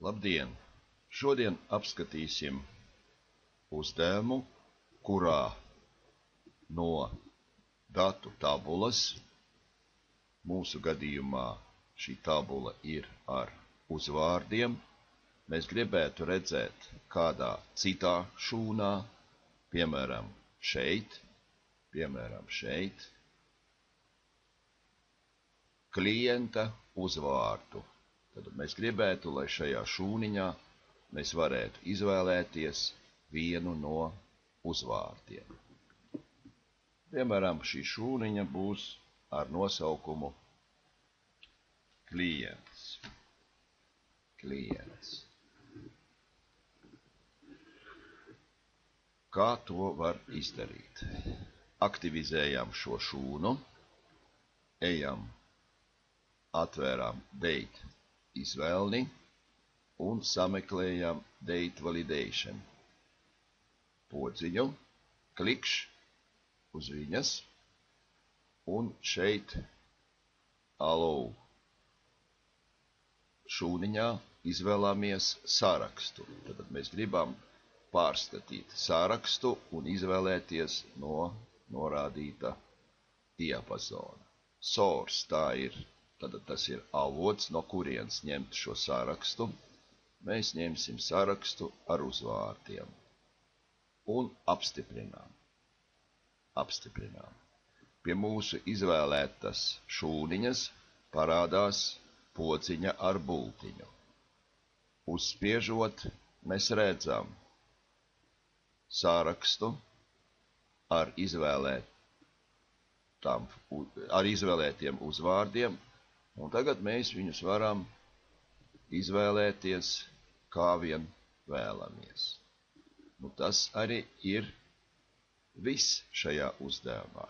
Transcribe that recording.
Labdien! Šodien apskatīsim uzdevumu, kurā no datu tabulas, mūsu gadījumā šī tabula ir ar uzvārdiem, mēs gribētu redzēt kādā citā šūnā, piemēram šeit, klienta uzvārdu. Tad mēs gribētu, lai šajā šūniņā mēs varētu izvēlēties vienu no uzvārdiem. Piemēram, šī šūniņa būs ar nosaukumu klients. Kā to var izdarīt? Aktivizējam šo šūnu, ejam, atvērām date izvēlni un sameklējam date validation podziņu, klikšķ uz viņas un šeit allow šūniņā izvēlamies sarakstu. Tad mēs gribam pārskatīt sarakstu un izvēlēties no norādīta diapazona. Source, tas ir avots, no kurienes ņemt šo sarakstu. Mēs ņemsim sarakstu ar uzvārdiem un apstiprinām. Pie mūsu izvēlētas šūniņas parādās podziņa ar bultiņu. Uzspiežot, mēs redzam sarakstu ar izvēlētiem uzvārdiem, un tagad mēs viņus varam izvēlēties, kā vien vēlamies. Tas arī ir viss šajā uzdevumā.